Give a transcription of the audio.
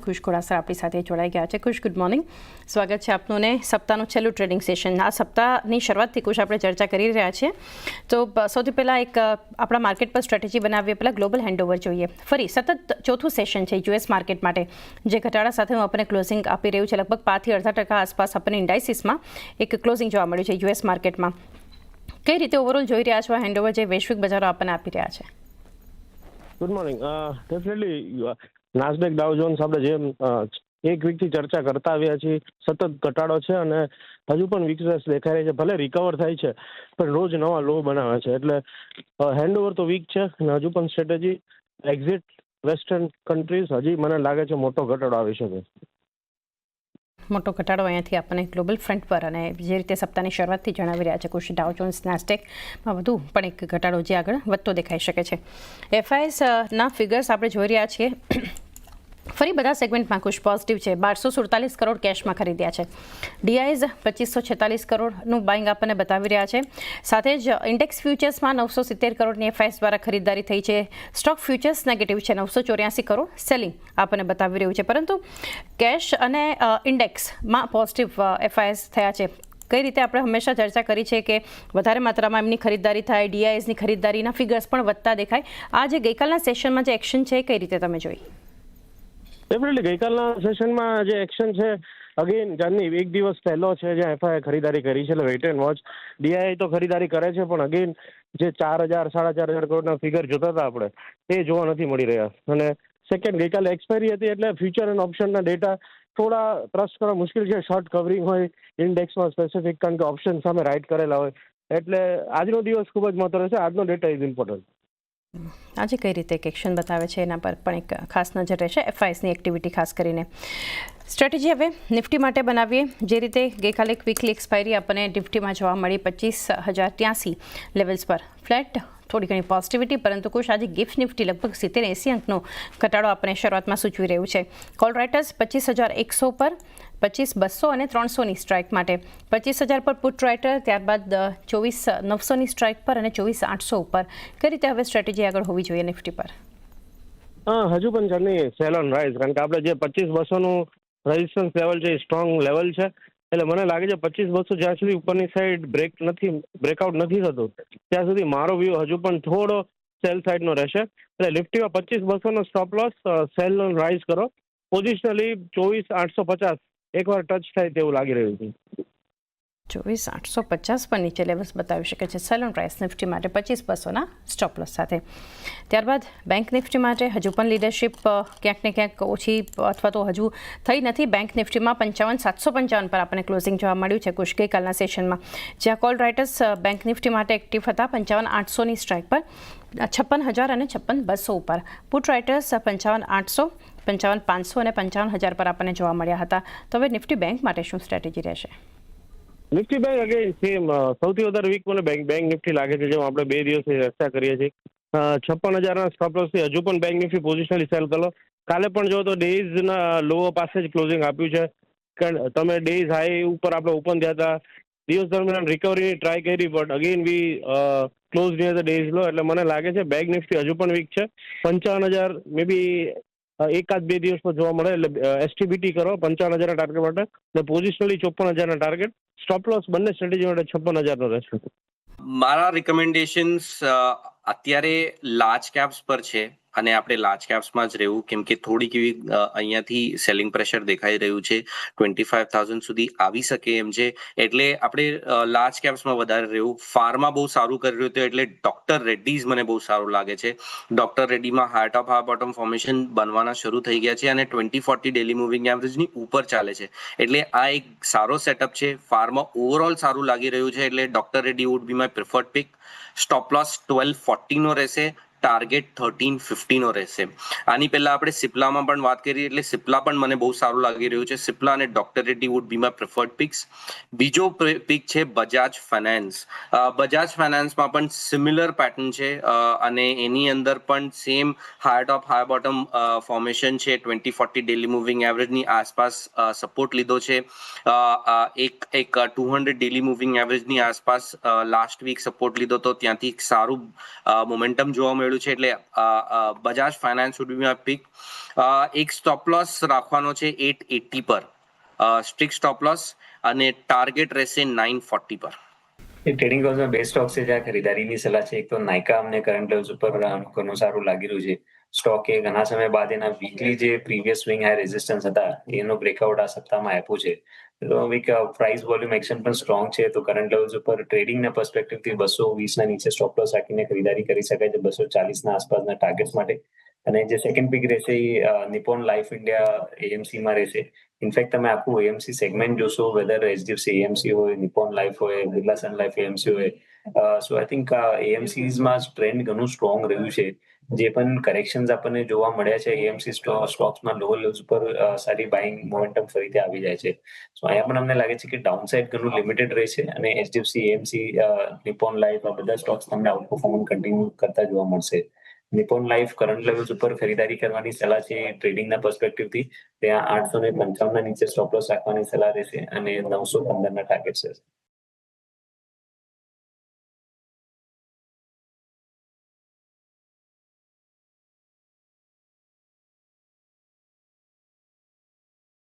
ખુશ ખોડાસર આપણી સાથે જોડાઈ ગયા છે. ખુશ, ગુડ મોર્નિંગ. સ્વાગત છે આપનું ને સપ્તાહનું છેલ્લું ટ્રેડિંગ સેશન. આ સપ્તાહની શરૂઆતથી ખુશ આપણે ચર્ચા કરી રહ્યા છીએ. તો સૌથી પહેલાં એક આપણા માર્કેટ પર સ્ટ્રેટેજી બનાવીએ પહેલાં ગ્લોબલ હેન્ડઓવર જોઈએ. ફરી સતત ચોથું સેશન છે યુએસ માર્કેટ માટે, જે ઘટાડા સાથેનું આપણને ક્લોઝિંગ આપી રહ્યું છે. લગભગ 5 થી 0.5% આસપાસ આપણને ઇન્ડાઇસિસમાં એક ક્લોઝિંગ જોવા મળ્યું છે યુએસ માર્કેટમાં. કઈ રીતે ઓવરઓલ જોઈ રહ્યા છો આ હેન્ડઓવર જે વૈશ્વિક બજારો આપણને આપી રહ્યા છે? Good morning. ડેફિનેટલી નાસ્ડેક ડાઉ જોન્સ આપણે જેમ એક વીકથી ચર્ચા કરતા આવ્યા છીએ, સતત ઘટાડો છે અને હજુ પણ વીકનેસ દેખાઈ રહી છે. ભલે રિકવર થાય છે પણ રોજ નવા લો બનાવે છે, એટલે હેન્ડઓવર તો વીક છે અને હજુ પણ સ્ટ્રેટેજી એક્ઝિટ વેસ્ટર્ન કન્ટ્રીઝ હજી મને લાગે છે મોટો ઘટાડો આવી શકે. મોટો ઘટાડો અહીંયાથી આપણને ગ્લોબલ ફ્રન્ટ પર અને જે રીતે સપ્તાહની શરૂઆતથી જણાવી રહ્યા છે કુશી ડાઉ જોન્સ નાસ્ડેકમાં વધુ પણ એક ઘટાડો જે આગળ વધતો દેખાઈ શકે છે. એફઆઈએસના ફિગર્સ આપણે જોઈ રહ્યા છીએ. ફરી બધા સેગમેન્ટમાં કુશ પોઝિટિવ છે. 1247 કરોડ કેશમાં ખરીદ્યા છે. ડીઆઈઝ 2546 કરોડનું બાઇંગ આપણને બતાવી રહ્યા છે. સાથે જ ઇન્ડેક્સ ફ્યુચર્સમાં 970 કરોડની એફઆઈએસ દ્વારા ખરીદદારી થઈ છે. સ્ટોક ફ્યુચર્સ નેગેટિવ છે, 984 કરોડ સેલિંગ આપણને બતાવી રહ્યું છે. પરંતુ કેશ અને ઇન્ડેક્સમાં પોઝિટિવ એફઆઈએસ થયા છે. કઈ રીતે આપણે હંમેશા ચર્ચા કરી છે કે વધારે માત્રામાં એમની ખરીદદારી થાય, ડીઆઈએસની ખરીદદારીના ફિગર્સ પણ વધતા દેખાય. આ જે ગઈકાલના સેશનમાં જે એક્શન છે કઈ રીતે તમે જોઈ? ડેફિનેટલી ગઈકાલના સેશનમાં જે એક્શન છે, અગેન જાનની એક દિવસ પહેલો છે જ્યાં એફઆઈ ખરીદારી કરી છે, એટલે વેઇટ એન્ડ વોચ. ડીઆઈ તો ખરીદારી કરે છે પણ અગેન જે 4,000 4,500 કરોડના ફિગર જોતા હતા આપણે, એ જોવા નથી મળી રહ્યા. અને સેકન્ડ, ગઈકાલે એક્સપાયરી હતી એટલે ફ્યુચર અને ઓપ્શનના ડેટા થોડા ટ્રસ્ટ કરવા મુશ્કેલ છે. શોર્ટ કવરિંગ હોય ઇન્ડેક્સમાં સ્પેસિફિક, કારણ કે ઓપ્શન સામે રાઇટ કરેલા હોય, એટલે આજનો દિવસ ખૂબ જ મહત્વ રહેશે. આજનો ડેટા ઇઝ ઇમ્પોર્ટન્ટ. આજે કઈ રીતે એક એક્શન બતાવે છે એના પર પણ એક ખાસ નજર રહેશે, એફઆઈએસની એક્ટિવિટી ખાસ કરીને. સ્ટ્રેટેજી હવે નિફ્ટી માટે બનાવીએ. જે રીતે ગઈકાલે એક વીકલી એક્સપાયરી આપણને નિફ્ટીમાં જોવા મળી 25,083 લેવલ્સ પર, ફ્લેટ થોડી ઘણી પોઝિટિવિટી, પરંતુ કુશ આજે ગિફ્ટ નિફ્ટી લગભગ 70-80 અંકનો ઘટાડો આપણને શરૂઆતમાં સૂચવી રહ્યું છે. કોલ રાઇટર્સ 25,100 પર, 25,200 અને 300ની સ્ટ્રાઇક માટે, 25,000 પર પુટ રાઇટર, ત્યારબાદ 24,900ની સ્ટ્રાઇક પર અને 24,800 ઉપર. કઈ રીતે હવે સ્ટ્રેટેજી આગળ હોવી જોઈએ નિફ્ટી પર? હજુ પણ ચાલની સેલ ઓન રાઇઝ, કારણ કે આપણે જે 25,200નું રેઝિસ્ટન્સ લેવલ છે એ સ્ટ્રોંગ લેવલ છે. એટલે મને લાગે છે 25,200 જ્યાં સુધી ઉપરની સાઈડ બ્રેકઆઉટ નથી થતું ત્યાં સુધી મારો વ્યૂ હજુ પણ થોડો સેલ સાઈડનો રહેશે. એટલે નિફ્ટીમાં 25,200નો stop loss, sell on rise કરો. પોઝિશનલી 24,850 એકવાર ટચ થાય તેવું લાગી રહ્યું છે. 24,850 પર નીચે લેવલ્સ બતાવી શકે છે સેલ ઓન રાઇઝ નિફ્ટી માટે 25,200ના સ્ટોપ લોસ સાથે. ત્યારબાદ બેંક નિફ્ટી માટે હજુ પણ લીડરશિપ ક્યાંક ને ક્યાંક ઓછી અથવા તો હજુ થઈ નથી. બેંક નિફ્ટીમાં 55,755 પર આપણને ક્લોઝિંગ જોવા મળ્યું છે કુશ ગઈકાલના સેશનમાં, જ્યાં કોલ રાઇટર્સ બેંક નિફ્ટી માટે એક્ટિવ હતા 55,800ની સ્ટ્રાઇક પર, 56,000 અને 56,200 ઉપર. પુટ રાઇટર્સ 55,800, 55,500 અને 55,000 પર આપણને જોવા મળ્યા હતા. તો હવે નિફ્ટી બેંક માટે શું સ્ટ્રેટેજી રહેશે? નિફ્ટી બેંક અગેન સેમ, સૌથી વધારે વીક મને બેંક નિફ્ટી લાગે છે. જેમ આપણે 2 દિવસની ચર્ચા કરીએ છીએ, 56,000ના સ્ટોપ લોસથી હજુ પણ બેંક નિફ્ટી પોઝિશનલી સેલ કરો. કાલે પણ જો તો ડેઝના લો પાસે જ ક્લોઝિંગ આપ્યું છે. કારણ તમે ડેઝ હાઈ ઉપર આપણે ઓપન થયા હતા, દિવસ દરમિયાન રિકવરીની ટ્રાય કરી, but again we close near the day's low. એટલે મને લાગે છે બેંક નિફ્ટી હજુ પણ વીક છે. 55,000 મે બી 1-2 દિવસ પર જોવા મળે, એટલે એસટીબીટી કરો 55,000ના ટાર્ગેટ માટે, અને પોઝિશનલી 54,000ના ટાર્ગેટ. સ્ટોપ લોસ બંને સ્ટ્રેટેજી માટે 56,000નો રહેશે. મારા રિકમેન્ડેશન્સ અત્યારે લાર્જ કેપ્સ પર છે અને આપણે લાર્જ કેપ્સમાં જ રહેવું, કેમ કે થોડીક એવી અહીંયાથી સેલિંગ પ્રેશર દેખાઈ રહ્યું છે. 25,000 સુધી આવી શકે એમ છે, એટલે આપણે લાર્જ કેપ્સમાં વધારે રહેવું. ફાર્મા બહુ સારું કરી રહ્યું હતું, એટલે ડોક્ટર રેડ્ડીઝ મને બહુ સારું લાગે છે. ડોક્ટર રેડ્ડીમાં હાઈ ટોપ હાઈ બોટમ ફોર્મેશન બનવાના શરૂ થઈ ગયા છે અને 20-40 ડેલી મૂવિંગ એવરેજની ઉપર ચાલે છે, એટલે આ એક સારો સેટઅપ છે. ફાર્મા ઓવરઓલ સારું લાગી રહ્યું છે, એટલે doctor Reddy would be my preferred pick. Stop loss 1240નો રહેશે, ટાર્ગેટ 1350નો રહેશે. આની પહેલા આપણે સિપ્લામાં પણ વાત કરી, એટલે સિપ્લા પણ મને બહુ સારું લાગી રહ્યું છે. સિપ્લા અને doctor Reddy would be my preferred picks. બીજો પિક છે બજાજ ફાઇનાન્સ. બજાજ ફાઇનાન્સમાં પણ સિમિલર પેટર્ન છે અને એની અંદર પણ સેમ હાઈ ટોપ હાઈ બોટમ ફોર્મેશન છે. 20-40 ડેલી મૂવિંગ એવરેજની આસપાસ સપોર્ટ લીધો છે. એક 200 ડેલી મૂવિંગ એવરેજની આસપાસ લાસ્ટ વીક સપોર્ટ લીધો તો ત્યાંથી સારું મોમેન્ટમ જોવા મળ્યું મળ્યું છે એટલે Bajaj finance would be my pick. એક સ્ટોપ લોસ રાખવાનો છે 880 પર, સ્ટ્રિક્ટ સ્ટોપ લોસ, અને ટાર્ગેટ રહેશે 940 પર. એ ટ્રેડિંગ હાઉસમાં બે સ્ટોક છે જ્યાં ખરીદારીની સલાહ છે. એક તો નાયકા અમને કરંટ લેવલ્સ ઉપર ઘણું સારું લાગી રહ્યું છે. સ્ટોકે ઘણા સમય બાદ એના વીકલી જે પ્રીવિયસ સ્વિંગ હાઈ રેઝિસ્ટન્સ હતા એનો બ્રેકઆઉટ આ સપ્તાહમાં આપ્યું છે. તો એક પ્રાઇસ વોલ્યુમ એક્શન પણ સ્ટ્રોંગ છે. તો કરંટ લેવલ્સ ઉપર ટ્રેડિંગના પર્સપેક્ટિવથી 220 ના નીચે સ્ટોપ લોસ રાખીને ખરીદારી કરી શકાય છે 240 ના આસપાસના ટાર્ગેટ્સ માટે. અને જે સેકન્ડ પિક રહેશે એ નિપોન લાઈફ ઇન્ડિયા એએમસી માં રહેશે. ઇનફેક્ટ તમે આખું એએમસી સેગમેન્ટ જોશો, વેધર એચડીએફસી એએમસી હોય, નિપોન લાઈફ હોય, બિરલા સન લાઈફ એએમસી હોય, સો આઈ થિંક એએમસીઝમાં ટ્રેન્ડ ઘણું સ્ટ્રોંગ રહ્યું છે. જે પણ કરેક્શન્સ આપણને જોવા મળ્યા છે એએમસી સ્ટોક્સમાં લોઅર લેવલ્સ પર સારી બાઇંગ મોમેન્ટમ ફરીથી આવી જાય છે. સો અહીંયા પણ અમને લાગે છે કે ડાઉનસાઇડ ઘણું લિમિટેડ રહેશે અને એચડીએફસી એએમસી નિપોન લાઈફ આ બધા સ્ટોક્સ તમને આઉટપરફોર્મન્સ કન્ટિન્યુ કરતા જોવા મળશે. નિપોન લાઈફ કરંટ લેવલ્સ ઉપર ખરીદારી કરવાની સલાહ છે ટ્રેડિંગના પર્સપેક્ટિવથી. ત્યાં 855 ના નીચે સ્ટોપ લોસ રાખવાની સલાહ રહેશે અને 915 ના ટાર્ગેટ છે.